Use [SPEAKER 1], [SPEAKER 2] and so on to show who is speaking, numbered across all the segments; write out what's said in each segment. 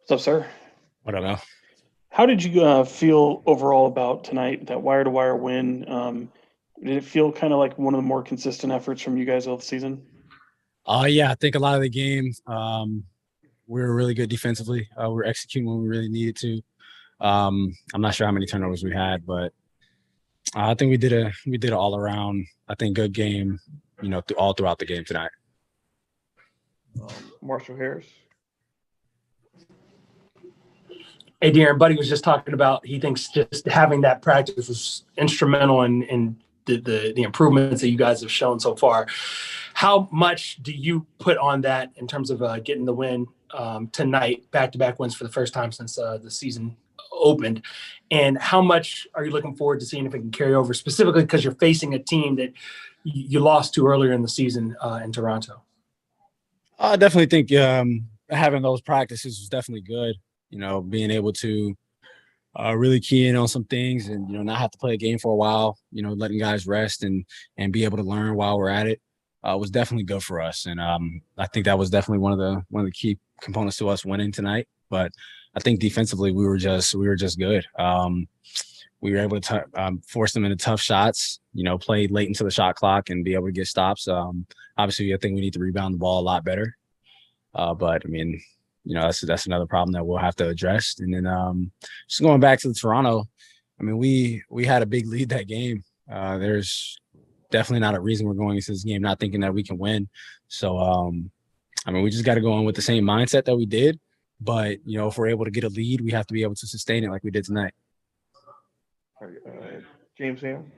[SPEAKER 1] What's up, sir?
[SPEAKER 2] I don't know.
[SPEAKER 1] How did you feel overall about tonight, that wire-to-wire win? Did it feel kind of like one of the more consistent efforts from you guys all the season?
[SPEAKER 2] Yeah, I think a lot of the game, we were really good defensively. We were executing when we really needed to. I'm not sure how many turnovers we had, but I think we did an all around, I think, good game. All throughout the game tonight.
[SPEAKER 1] Marshall Harris.
[SPEAKER 3] Hey, Darren, Buddy was just talking about he thinks just having that practice was instrumental in the improvements that you guys have shown so far. How much do you put on that in terms of getting the win tonight, back-to-back wins for the first time since the season opened? And how much are you looking forward to seeing if it can carry over, specifically because you're facing a team that you lost to earlier in the season in Toronto?
[SPEAKER 2] I definitely think having those practices was definitely good. Being able to really key in on some things and not have to play a game for a while. Letting guys rest and be able to learn while we're at it was definitely good for us. And I think that was definitely one of the key components to us winning tonight. But I think defensively we were just good. We were able to force them into tough shots. Play late into the shot clock and be able to get stops. Obviously, I think we need to rebound the ball a lot better. But I mean, that's another problem that we'll have to address. And then just going back to the Toronto, I mean, we had a big lead that game. There's definitely not a reason we're going into this game not thinking that we can win. So, I mean, we just got to go on with the same mindset that we did. But, if we're able to get a lead, we have to be able to sustain it like we did tonight.
[SPEAKER 1] James Ham.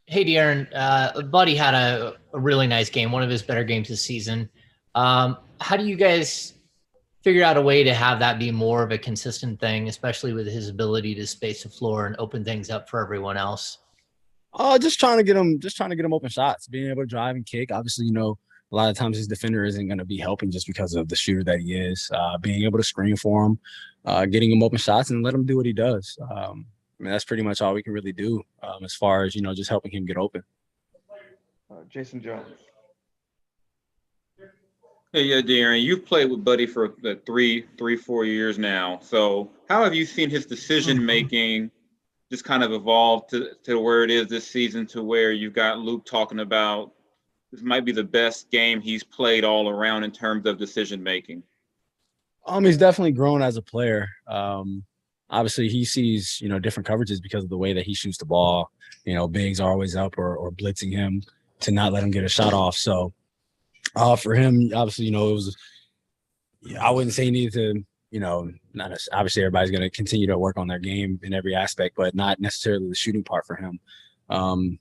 [SPEAKER 4] Hey, De'Aaron, Buddy had a really nice game, one of his better games this season. How do you guys figure out a way to have that be more of a consistent thing, especially with his ability to space the floor and open things up for everyone else?
[SPEAKER 2] Just trying to get him open shots, being able to drive and kick. Obviously, a lot of times his defender isn't going to be helping just because of the shooter that he is. Being able to screen for him, getting him open shots and let him do what he does. I mean, that's pretty much all we can really do as far as, just helping him get open.
[SPEAKER 1] Jason Jones.
[SPEAKER 5] Hey, yeah, Darren, you've played with Buddy for 4 years now. So how have you seen his decision making just kind of evolve to where it is this season, to where you've got Luke talking about this might be the best game he's played all around in terms of decision making?
[SPEAKER 2] He's definitely grown as a player. Obviously he sees, different coverages because of the way that he shoots the ball. Bigs are always up or blitzing him to not let him get a shot off. So for him, obviously, it was, I wouldn't say he needed to, not obviously everybody's going to continue to work on their game in every aspect, but not necessarily the shooting part for him.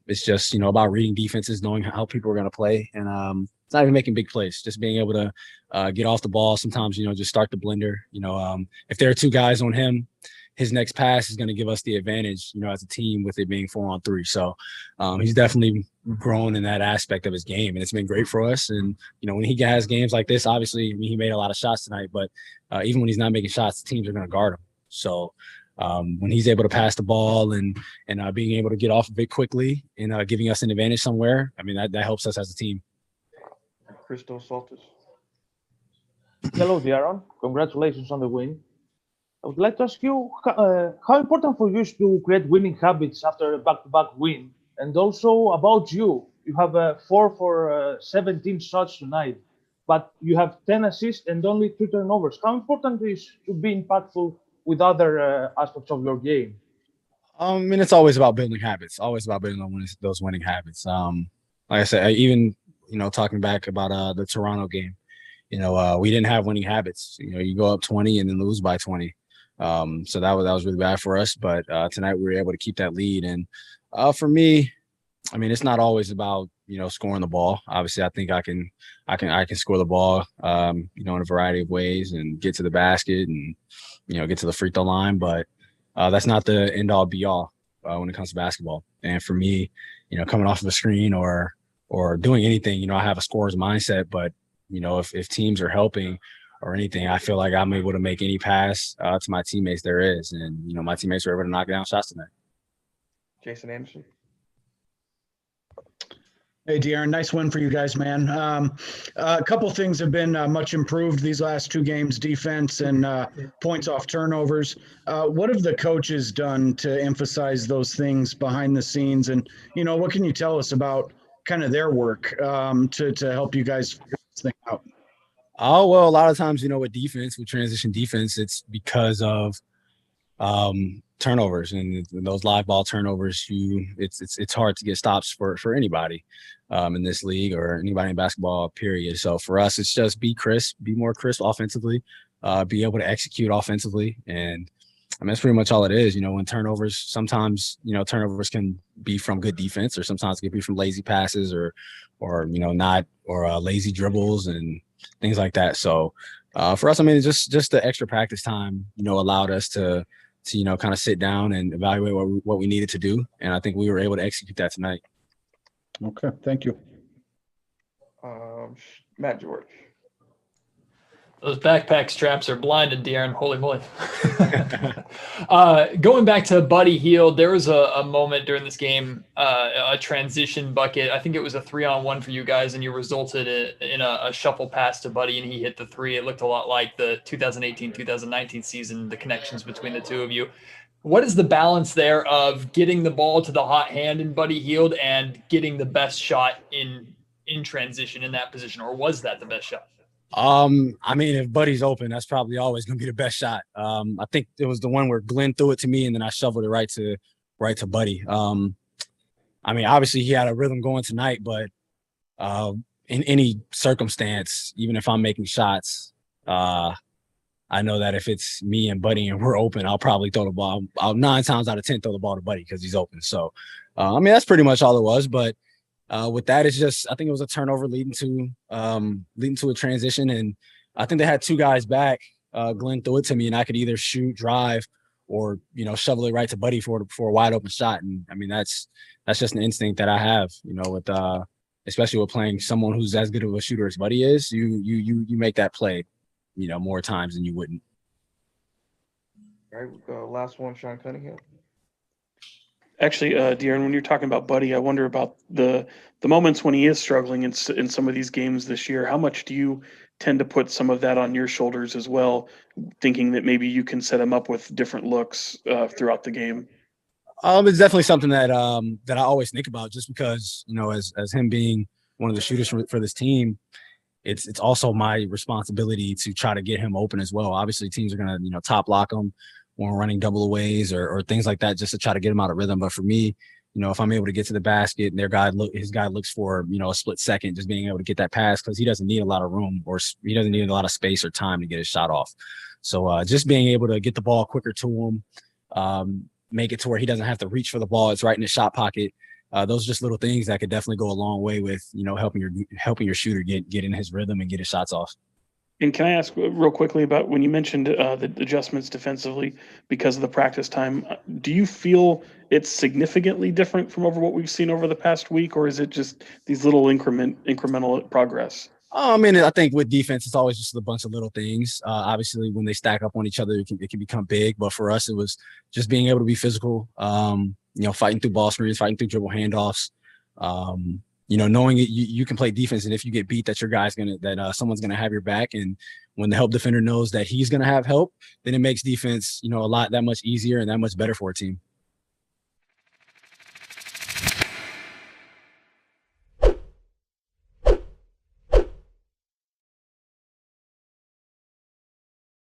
[SPEAKER 2] It's just, about reading defenses, knowing how people are going to play. And it's not even making big plays, just being able to get off the ball. Sometimes, just start the blender. If there are two guys on him, his next pass is going to give us the advantage, as a team with it being 4-on-3. So he's definitely grown in that aspect of his game, and it's been great for us. And, when he has games like this, obviously, I mean, he made a lot of shots tonight, but even when he's not making shots, teams are going to guard him. So when he's able to pass the ball and being able to get off of it quickly and giving us an advantage somewhere, I mean, that helps us as a team.
[SPEAKER 1] Christo Saltis.
[SPEAKER 6] Hello, Darren. Congratulations on the win. I would like to ask you how important for you is to create winning habits after a back-to-back win, and also about you. You have 4 for 17 shots tonight, but you have 10 assists and only 2 turnovers. How important is to be impactful with other aspects of your game?
[SPEAKER 2] I mean, it's always about building habits. Always about building on those winning habits. Like I said, even talking back about the Toronto game, we didn't have winning habits. You go up 20 and then lose by 20. So that was really bad for us. But tonight we were able to keep that lead. And for me, I mean, it's not always about scoring the ball. Obviously, I think I can score the ball, in a variety of ways and get to the basket and get to the free throw line. But that's not the end all be all when it comes to basketball. And for me, coming off of a screen or doing anything, I have a scorer's mindset. But if teams are helping or anything, I feel like I'm able to make any pass to my teammates there is. And, my teammates were able to knock down shots tonight.
[SPEAKER 1] Jason Anderson.
[SPEAKER 7] Hey, De'Aaron, nice win for you guys, man. A couple things have been much improved these last two games, defense and points off turnovers. What have the coaches done to emphasize those things behind the scenes? And, what can you tell us about kind of their work to help you guys figure this thing out?
[SPEAKER 2] Oh, well, a lot of times, with defense, with transition defense, it's because of turnovers and those live ball turnovers. It's hard to get stops for anybody in this league or anybody in basketball, period. So for us, it's just be more crisp offensively, be able to execute offensively. And I mean, that's pretty much all it is. When turnovers, sometimes, turnovers can be from good defense, or sometimes it can be from lazy passes or lazy dribbles and things like that. So for us, I mean, it's just the extra practice time, allowed us to kind of sit down and evaluate what we needed to do. And I think we were able to execute that tonight.
[SPEAKER 7] Okay. Thank you.
[SPEAKER 8] Matt George.
[SPEAKER 9] Those backpack straps are blinding, De'Aaron. Holy moly. Going back to Buddy Hield, there was a moment during this game, a transition bucket. I think it was a 3-on-1 for you guys, and you resulted in a shuffle pass to Buddy, and he hit the three. It looked a lot like the 2018-2019 season, the connections between the two of you. What is the balance there of getting the ball to the hot hand in Buddy Hield and getting the best shot in transition in that position, or was that the best shot?
[SPEAKER 2] I mean, if Buddy's open, that's probably always going to be the best shot. I think it was the one where Glenn threw it to me and then I shoveled it right to Buddy. I mean, obviously he had a rhythm going tonight, but in any circumstance, even if I'm making shots, I know that if it's me and Buddy and we're open, I'll probably throw the ball. I'll 9 times out of 10 throw the ball to Buddy because he's open. So, I mean, that's pretty much all it was. But with that, it's just, I think it was a turnover leading to a transition. And I think they had 2 guys back. Glenn threw it to me and I could either shoot, drive, or, shovel it right to Buddy for a wide open shot. And I mean, that's just an instinct that I have, with, especially with playing someone who's as good of a shooter as Buddy is, you make that play, more times than you wouldn't.
[SPEAKER 8] All right, last one, Sean Cunningham.
[SPEAKER 1] Actually, De'Aaron, when you're talking about Buddy, I wonder about the moments when he is struggling in some of these games this year. How much do you tend to put some of that on your shoulders as well, thinking that maybe you can set him up with different looks throughout the game?
[SPEAKER 2] It's definitely something that I always think about, just because, as him being one of the shooters for this team, it's also my responsibility to try to get him open as well. Obviously, teams are going to, top lock him when we're running double aways or things like that, just to try to get him out of rhythm. But for me, if I'm able to get to the basket and his guy looks for, a split second, just being able to get that pass, because he doesn't need a lot of room, or he doesn't need a lot of space or time to get his shot off. So just being able to get the ball quicker to him, make it to where he doesn't have to reach for the ball, it's right in his shot pocket. Those are just little things that could definitely go a long way with, helping your shooter get in his rhythm and get his shots off.
[SPEAKER 1] And can I ask real quickly about when you mentioned the adjustments defensively because of the practice time, do you feel it's significantly different from over what we've seen over the past week, or is it just these little incremental progress?
[SPEAKER 2] I mean, I think with defense, it's always just a bunch of little things. Obviously, when they stack up on each other, it can become big. But for us, it was just being able to be physical, fighting through ball screens, fighting through dribble handoffs, knowing you can play defense, and if you get beat, that someone's gonna have your back. And when the help defender knows that he's gonna have help, then it makes defense, that much easier and that much better for a team.